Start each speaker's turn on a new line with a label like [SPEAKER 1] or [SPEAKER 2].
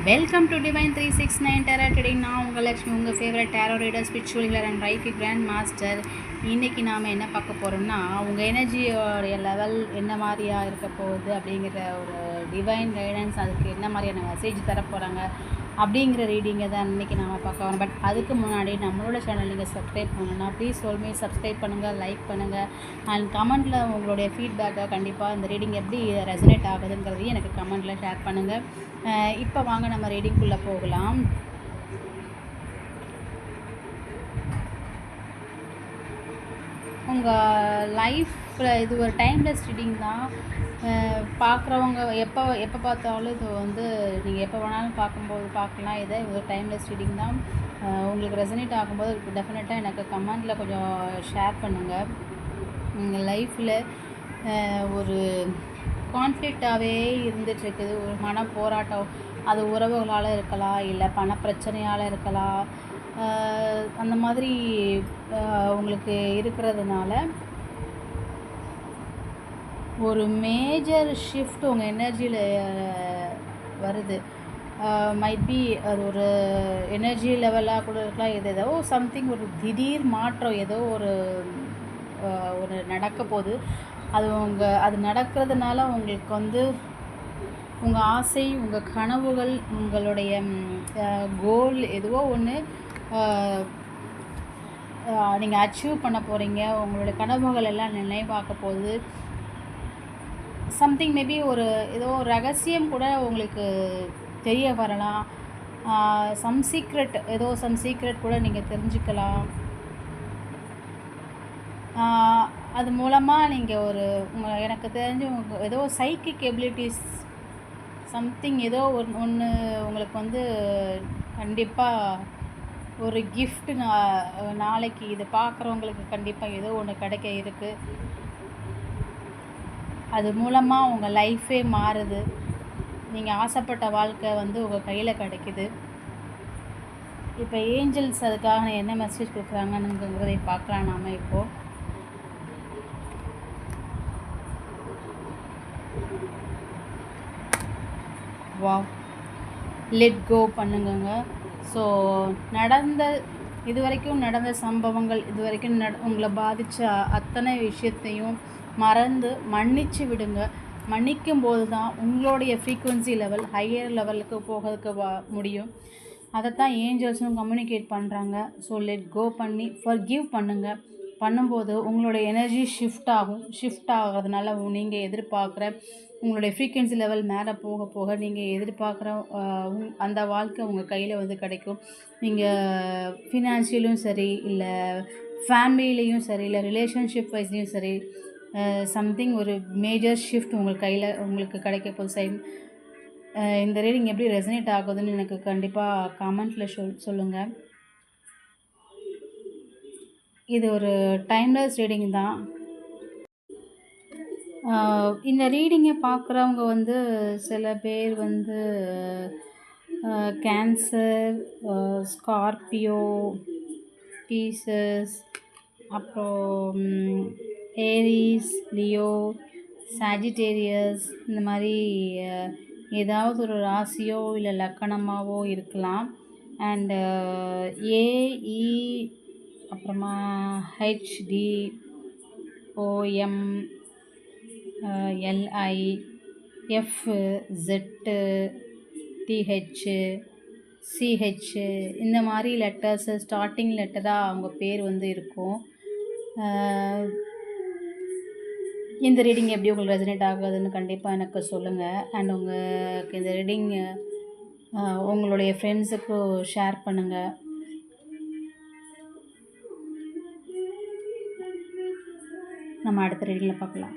[SPEAKER 1] Welcome to divine 369 tarot trading. நான் உங்கள் லக்ஷ்மி, உங்கள் favourite tarot reader, spiritual healer and reiki grand master. இன்றைக்கி நாம் என்ன பார்க்க போகிறோம்னா, உங்கள் எனர்ஜியோடைய லெவல் என்ன மாதிரியாக இருக்க போகுது அப்படிங்கிற ஒரு டிவைன் கைடன்ஸ், அதுக்கு என்ன மாதிரியான மெசேஜ் தர போகிறாங்க அப்படிங்கிற ரீடிங்கை தான் இன்றைக்கி நாம் பார்க்க வரோம். பட் அதுக்கு முன்னாடி நம்மளோட சேனல் நீங்கள் சப்ஸ்கிரைப் பண்ணணும்னா ப்ளீஸ் சொல்மே சப்ஸ்கிரைப் பண்ணுங்கள், லைக் பண்ணுங்கள் அண்ட் கமெண்ட்டில் உங்களுடைய ஃபீட்பேக்கை கண்டிப்பாக இந்த ரீடிங் எப்படி ரெசனேட் ஆகுதுங்கிறதையும் எனக்கு கமெண்ட்டில் ஷேர் பண்ணுங்கள். இப்போ வாங்க நம்ம ரீடிங்குள்ளே போகலாம். உங்கள் லைஃப்பில் இது ஒரு டைம்லெஸ் ரீடிங் தான். பார்க்குறவங்க எப்போ பார்த்தாலும் இது நீங்கள் எப்போ வேணாலும் பார்க்கலாம். இதை ஒரு டைம்லெஸ் ரீடிங் தான். உங்களுக்கு ரெசனேட் ஆகும்போது டெஃபினட்டாக எனக்கு கமெண்டில் கொஞ்சம் ஷேர் பண்ணுங்கள். உங்கள் லைஃப்பில் ஒரு கான்ஃப்ளிக்டாகவே இருந்துகிட்ருக்குது, ஒரு மன போராட்டம். அது உறவுகளால் இருக்கலாம், இல்லை பணப்பிரச்சனையால் இருக்கலாம். அந்த மாதிரி உங்களுக்கு இருக்கிறதுனால ஒரு மேஜர் ஷிஃப்ட் உங்கள் எனர்ஜியில் வருது. மைட் பி அது ஒரு எனர்ஜி லெவலாக கூட இருக்கலாம். ஏதோ சம்திங், ஒரு திடீர் மாற்றம் ஏதோ ஒரு நடக்க போகுது. அது நடக்கிறதுனால உங்களுக்கு உங்கள் ஆசை, உங்கள் கனவுகள், உங்களுடைய கோல் எதுவோ ஒன்று நீங்கள் அச்சீவ் பண்ண போகிறீங்க. உங்களுடைய கனவுகள் எல்லாம் நினைவாக்க போகுது. சம்திங் மேபி ஏதோ ரகசியம் கூட உங்களுக்கு தெரிய வரலாம். சம் சீக்ரெட் கூட நீங்கள் தெரிஞ்சுக்கலாம். அது மூலமாக நீங்கள் எனக்கு தெரிஞ்சு ஏதோ சைக்கிக் எபிலிட்டிஸ் சம்திங் ஏதோ ஒன்று உங்களுக்கு கண்டிப்பாக ஒரு கிஃப்ட் நாளைக்கு இது பார்க்குறவங்களுக்கு கண்டிப்பாக ஏதோ ஒன்று கிடைக்க இருக்குது. அது மூலமாக உங்கள் லைஃபே மாறுது. நீங்கள் ஆசைப்பட்ட வாழ்க்கை உங்கள் கையில் கிடைக்குது. இப்போ ஏஞ்சல்ஸ் அதுக்காக என்ன மெசேஜ் கொடுக்குறாங்கங்கிறதை பார்க்கலாம் நாம் இப்போது. லெட் கோ பண்ணுங்க. ஸோ இதுவரைக்கும் நடந்த சம்பவங்கள், இதுவரைக்கும் உங்களை பாதித்த அத்தனை விஷயத்தையும் மறந்து மன்னிச்சு விடுங்க. மன்னிக்கும் போது தான் உங்களுடைய ஃப்ரீக்குவென்சி லெவல் ஹையர் லெவலுக்கு போகிறதுக்கு முடியும். அதைத்தான் ஏஞ்சல்ஸும் கம்யூனிகேட் பண்ணுறாங்க. ஸோ லெட் கோ பண்ணி ஃபர்கிவ் பண்ணுங்கள். பண்ணும்போது உங்களுடைய எனர்ஜி ஷிஃப்ட் ஆகிறதுனால நீங்கள் எதிர்பார்க்குற உங்களுடைய ஃப்ரீக்வன்சி லெவல் மேலே போக நீங்கள் எதிர்பார்க்குற அந்த வாழ்க்கை உங்கள் கையில் கிடைக்கும். நீங்கள் ஃபினான்ஷியலும் சரி, இல்லை ஃபேமிலியிலையும் சரி, இல்லை ரிலேஷன்ஷிப் வைஸ்லேயும் சரி, சம்திங் ஒரு மேஜர் ஷிஃப்ட் உங்களுக்கு கிடைக்க போகுது. இந்த ரீடிங் எப்படி ரெசனேட் ஆகுதுன்னு எனக்கு கண்டிப்பாக கமெண்ட்டில் சொல்லுங்கள். இது ஒரு டைம்லெஸ் ரீடிங் தான். இந்த ரீடிங்கை பார்க்குறவங்க சில பேர் கேன்சர், ஸ்கார்பியோ, பீசஸ், அப்புறம் ஏரிஸ், லியோ, சாஜிடேரியஸ், இந்த மாதிரி ஏதாவது ஒரு ராசியோ இல்லை லக்கணமாவோ இருக்கலாம். அண்டு ஏஇ, அப்புறமா H T, O M, L I, F, Z, T H, C H, இந்த மாதிரி லெட்டர்ஸு ஸ்டார்டிங் லெட்டராக அவங்க பேர் இருக்கும். இந்த ரீடிங் எப்படி உங்களுக்கு ரெசனேட் ஆகுதுன்னு கண்டிப்பாக எனக்கு சொல்லுங்கள். அண்ட் உங்களுக்கு இந்த ரீடிங் உங்களுடைய ஃப்ரெண்ட்ஸுக்கும் ஷேர் பண்ணுங்கள். நம்ம அடுத்த ரீடிங்கில் பார்க்கலாம்.